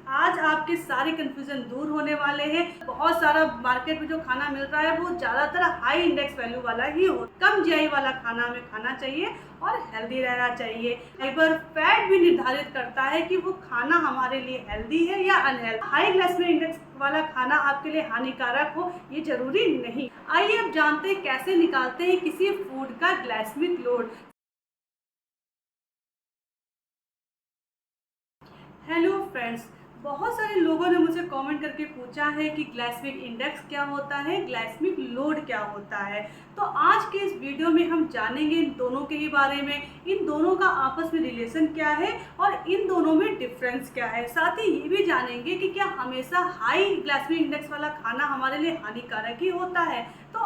आज आपके सारे कन्फ्यूज़न दूर होने वाले हैं। बहुत सारा मार्केट में जो खाना मिल रहा है वो ज़्यादातर हाई इंडेक्स वैल्यू वाला ही हो, कम जीआई वाला खाना हमें खाना चाहिए और हेल्दी रहना चाहिए। फाइबर फैट भी निर्धारित करता है कि वो खाना हमारे लिए हेल्दी है या अनहेल्दी। हाई ग्लाइसेमिक इंडेक्स वाला खाना आपके लिए हानिकारक हो ये जरूरी नहीं। आइए अब जानते हैं कैसे निकालते हैं किसी फूड का ग्लाइसेमिक लोड। हेलो फ्रेंड्स, बहुत सारे लोगों ने मुझे कमेंट करके पूछा है कि ग्लाइसेमिक इंडेक्स क्या होता है, ग्लाइसेमिक लोड क्या होता है। तो आज के इस वीडियो में हम जानेंगे इन दोनों के ही बारे में, इन दोनों का आपस में रिलेशन क्या है और इन दोनों में डिफरेंस क्या है। साथ ही ये भी जानेंगे कि क्या हमेशा हाई ग्लाइसेमिक इंडेक्स वाला खाना हमारे लिए हानिकारक ही होता है। तो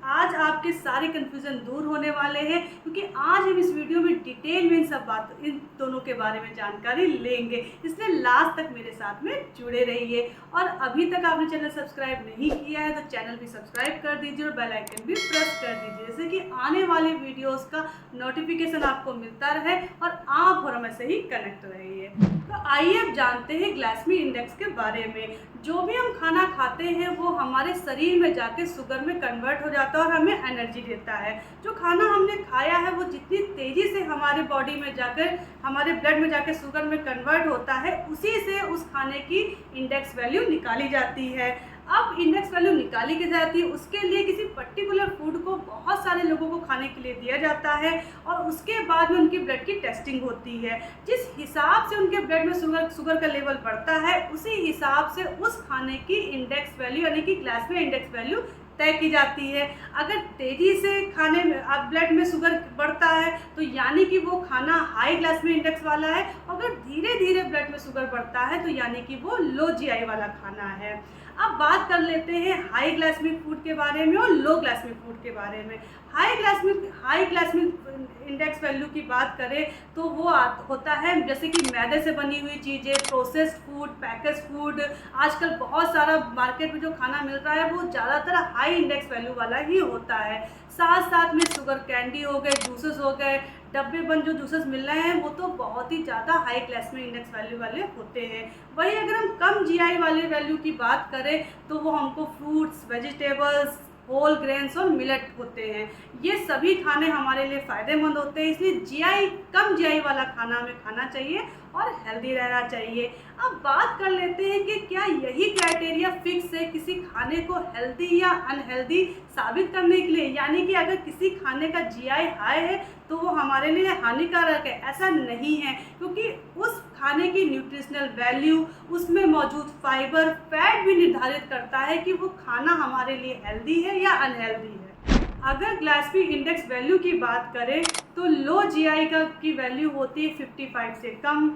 आज आपके सारे कन्फ्यूज़न दूर होने वाले हैं, क्योंकि आज हम इस वीडियो में डिटेल में इन दोनों के बारे में जानकारी लेंगे। इसलिए लास्ट तक मेरे साथ में जुड़े रहिए। और अभी तक आपने चैनल सब्सक्राइब नहीं किया है तो चैनल भी सब्सक्राइब कर दीजिए और बेल आइकन भी प्रेस कर दीजिए, जैसे कि आने वाले वीडियोस का नोटिफिकेशन आपको मिलता रहे और आप और हमें से ही कनेक्ट रहिए। तो आइए अब जानते हैं ग्लाइसेमिक इंडेक्स के बारे में। जो भी हम खाना खाते हैं वो हमारे शरीर में जाके शुगर में कन्वर्ट हो जाता है और हमें एनर्जी देता है। जो खाना हमने खाया है वो जितनी तेज़ी से हमारे बॉडी में जाकर हमारे ब्लड में जाकर शुगर में कन्वर्ट होता है, उसी से उस खाने की इंडेक्स वैल्यू निकाली जाती है। अब इंडेक्स वैल्यू निकाली की जाती है, उसके लिए किसी पर्टिकुलर फूड को बहुत सारे लोगों को खाने के लिए दिया जाता है और उसके बाद में उनकी ब्लड की टेस्टिंग होती है। जिस हिसाब से उनके ब्लड में शुगर का लेवल बढ़ता है, उसी हिसाब से उस खाने की इंडेक्स वैल्यू यानी कि ग्लाइसेमिक इंडेक्स वैल्यू तय की जाती है। अगर तेज़ी से खाने में अब ब्लड में शुगर बढ़ता है तो यानी कि वो खाना हाई ग्लाइसेमिक इंडेक्स वाला है, और अगर धीरे धीरे ब्लड में शुगर बढ़ता है तो यानी कि वो लो जीआई वाला खाना है। अब बात कर लेते हैं हाई ग्लाइसेमिक फूड के बारे में और लो ग्लाइसेमिक फूड के बारे में। हाई ग्लाइसेमिक इंडेक्स वैल्यू की बात करें तो वो होता है जैसे कि मैदे से बनी हुई चीज़ें, प्रोसेस्ड फूड, पैकेज फूड। आजकल बहुत सारा मार्केट में जो खाना मिल रहा है वो ज़्यादातर हाई इंडेक्स वैल्यू वाला ही होता है। साथ साथ में शुगर कैंडी हो गए, जूसेस हो गए, डब्बे बंद जो जूसेस मिल रहे हैं वो तो बहुत ही ज़्यादा हाई ग्लाइसेमिक इंडेक्स वैल्यू वाले होते हैं। वहीं अगर हम कम जीआई वाले वैल्यू की बात करें तो वो हमको फ्रूट्स, वेजिटेबल्स, होल ग्रेन्स और मिलेट होते हैं। ये सभी खाने हमारे लिए फ़ायदेमंद होते हैं, इसलिए कम जीआई वाला खाना हमें खाना चाहिए और हेल्दी रहना चाहिए। अब बात कर लेते हैं कि क्या यही क्राइटेरिया फिक्स है किसी खाने को हेल्दी या अनहेल्दी साबित करने के लिए, यानी कि अगर किसी खाने का जीआई हाई है तो वो हमारे लिए हानिकारक है? ऐसा नहीं है, क्योंकि उस खाने की न्यूट्रिशनल वैल्यू, उसमें मौजूद फाइबर, फैट भी निर्धारित करता है कि वो खाना हमारे लिए हेल्दी है या अनहेल्दी है। अगर ग्लाइसेमिक इंडेक्स वैल्यू की बात करें तो लो जीआई की वैल्यू होती है 55 से कम,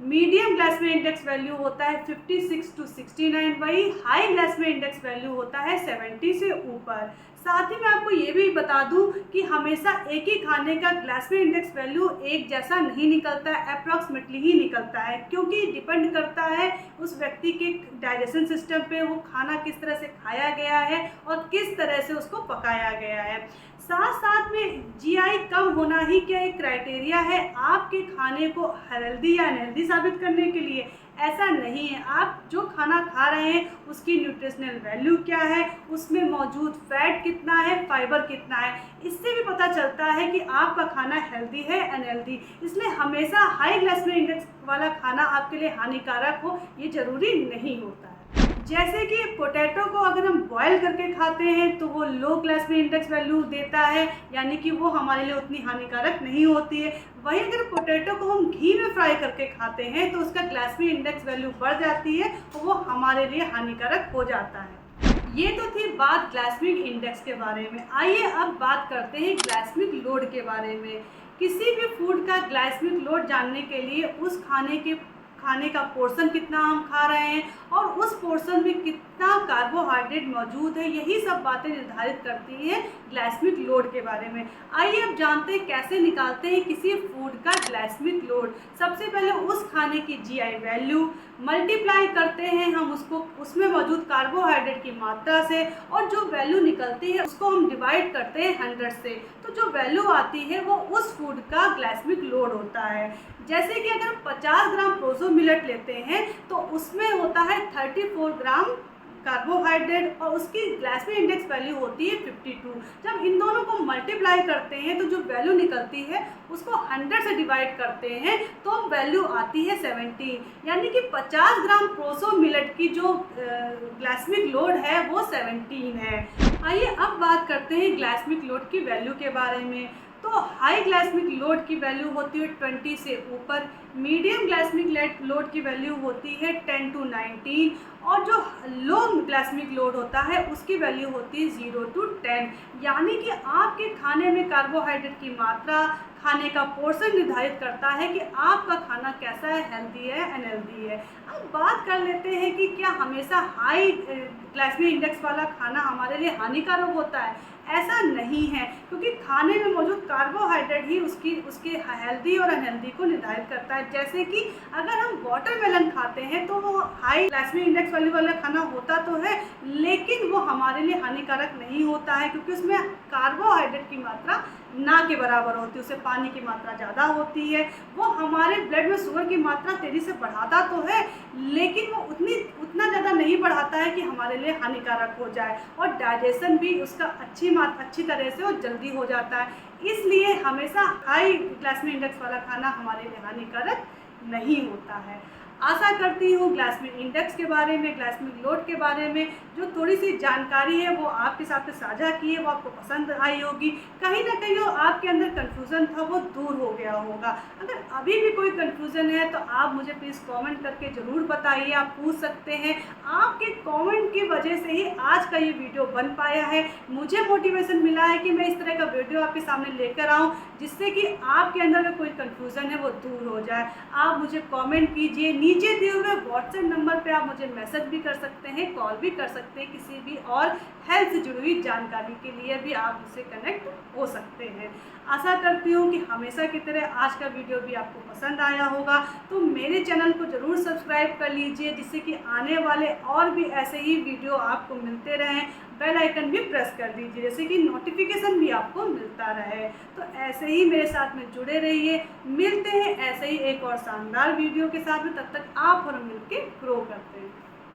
मीडियम ग्लाइसेमिक इंडेक्स वैल्यू होता है 56 to 69, वही हाई ग्लाइसेमिक इंडेक्स वैल्यू होता है 70 से ऊपर। साथ ही मैं आपको ये भी बता दूं कि हमेशा एक ही खाने का ग्लाइसेमिक इंडेक्स वैल्यू एक जैसा नहीं निकलता है, अप्रॉक्सीमेटली ही निकलता है, क्योंकि डिपेंड करता है उस व्यक्ति के डाइजेशन सिस्टम पे, वो खाना किस तरह से खाया गया है और किस तरह से उसको पकाया गया है। साथ साथ में जीआई कम होना ही क्या एक क्राइटेरिया है आपके खाने को हेल्दी या अनहेल्दी साबित करने के लिए? ऐसा नहीं है। आप जो खाना खा रहे हैं उसकी न्यूट्रिशनल वैल्यू क्या है, उसमें मौजूद फैट कितना है, फाइबर कितना है, इससे भी पता चलता है कि आपका खाना हेल्दी है अनहेल्दी। इसलिए हमेशा हाई ग्लाइसेमिक इंडेक्स वाला खाना आपके लिए हानिकारक हो ये ज़रूरी नहीं होता है। जैसे कि पोटैटो को अगर हम बॉयल करके खाते हैं तो वो लो ग्लाइसेमिक इंडेक्स वैल्यू देता है, यानी कि वो हमारे लिए उतनी हानिकारक नहीं होती है। वहीं अगर पोटैटो को हम घी में फ्राई करके खाते हैं तो उसका ग्लाइसेमिक इंडेक्स वैल्यू बढ़ जाती है और वो हमारे लिए हानिकारक हो जाता है। ये तो थी बात ग्लाइसेमिक इंडेक्स के बारे में। आइए अब बात करते हैं ग्लाइसेमिक लोड के बारे में। किसी भी फूड का ग्लाइसेमिक लोड जानने के लिए उस खाने का पोर्शन कितना हम खा रहे हैं और उस पोर्शन में कितना कार्बोहाइड्रेट मौजूद है, यही सब बातें निर्धारित करती हैं ग्लाइसेमिक लोड के बारे में। आइए अब जानते हैं कैसे निकालते हैं किसी फूड का ग्लाइसेमिक लोड। सबसे पहले उस खाने की जीआई वैल्यू मल्टीप्लाई करते हैं हम उसमें मौजूद कार्बोहाइड्रेट की मात्रा से, और जो वैल्यू निकलती है उसको हम डिवाइड करते हैं 100 से, तो जो वैल्यू आती है वो उस फूड का ग्लाइसेमिक लोड होता है। जैसे कि अगर 50 ग्राम प्रोसो मिलेट लेते हैं तो उसमें होता है 34 ग्राम कार्बोहाइड्रेट और उसकी ग्लाइसेमिक इंडेक्स वैल्यू होती है 52। जब इन दोनों को मल्टीप्लाई करते हैं तो जो वैल्यू निकलती है उसको 100 से डिवाइड करते हैं तो वैल्यू आती है 17। यानी कि 50 ग्राम प्रोसो मिलेट की जो ग्लाइसेमिक लोड है वो 17 है। आइए अब बात करते हैं ग्लाइसेमिक लोड की वैल्यू के बारे में। तो हाई ग्लाइसेमिक लोड की वैल्यू होती है 20 से ऊपर, मीडियम ग्लाइसेमिक लोड की वैल्यू होती है 10 to 19 और जो लो ग्लाइसेमिक लोड होता है उसकी वैल्यू होती है 0 to 10। यानी कि आपके खाने में कार्बोहाइड्रेट की मात्रा, खाने का पोर्शन निर्धारित करता है कि आपका खाना कैसा है, हेल्दी है, अनहेल्दी है। अब बात कर लेते हैं कि क्या हमेशा हाई ग्लाइसेमिक इंडेक्स वाला खाना हमारे लिए हानिकारक होता है? ऐसा नहीं है, क्योंकि खाने में मौजूद कार्बोहाइड्रेट ही उसके हेल्दी और अनहेल्दी को निर्धारित करता है। जैसे कि अगर हम वाटरमेलन खाते हैं तो वो हाई ग्लाइसेमिक इंडेक्स वाला खाना होता तो है, लेकिन वो हमारे लिए हानिकारक नहीं होता है, क्योंकि उसमें कार्बोहाइड्रेट की मात्रा ना के बराबर होती है, उससे पानी की मात्रा ज़्यादा होती है। वो हमारे ब्लड में शुगर की मात्रा तेज़ी से बढ़ाता तो है, लेकिन वो उतना ज़्यादा नहीं बढ़ाता है कि हमारे लिए हानिकारक हो जाए, और डाइजेशन भी उसका अच्छी तरह से और जल्दी हो जाता है। इसलिए हमेशा हाई ग्लाइसेमिक इंडेक्स वाला खाना हमारे लिए हानिकारक नहीं होता है। आशा करती हूँ ग्लाइसेमिक इंडेक्स के बारे में, ग्लाइसेमिक लोड के बारे में जो थोड़ी सी जानकारी है वो आपके साथ साझा की है, वो आपको पसंद आई होगी। कहीं ना कहीं जो आपके अंदर कन्फ्यूज़न था वो दूर हो गया होगा। अगर अभी भी कोई कन्फ्यूज़न है तो आप मुझे प्लीज़ कमेंट करके ज़रूर बताइए, आप पूछ सकते हैं। आपके कमेंट की वजह से ही आज का ये वीडियो बन पाया है। मुझे मोटिवेशन मिला है कि मैं इस तरह का वीडियो आपके सामने लेकर आऊँ, जिससे कि आपके अंदर कोई कन्फ्यूज़न है वो दूर हो जाए। आप मुझे कमेंट कीजिए, नीचे दिए हुए व्हाट्सएप नंबर पे आप मुझे मैसेज भी कर सकते हैं, कॉल भी कर सकते हैं। किसी भी और हेल्थ से जुड़ी हुई जानकारी के लिए भी आप मुझसे कनेक्ट हो सकते हैं। आशा करती हूँ कि हमेशा की तरह आज का वीडियो भी आपको पसंद आया होगा, तो मेरे चैनल को ज़रूर सब्सक्राइब कर लीजिए, जिससे कि आने वाले और भी ऐसे ही वीडियो आपको मिलते रहें। बेल आइकन भी प्रेस कर दीजिए, जैसे कि नोटिफिकेशन भी आपको मिलता रहे। तो ऐसे ही मेरे साथ में जुड़े रहिए। मिलते हैं ऐसे ही एक और शानदार वीडियो के साथ में, तब तक आप और मिलके ग्रो करते हैं।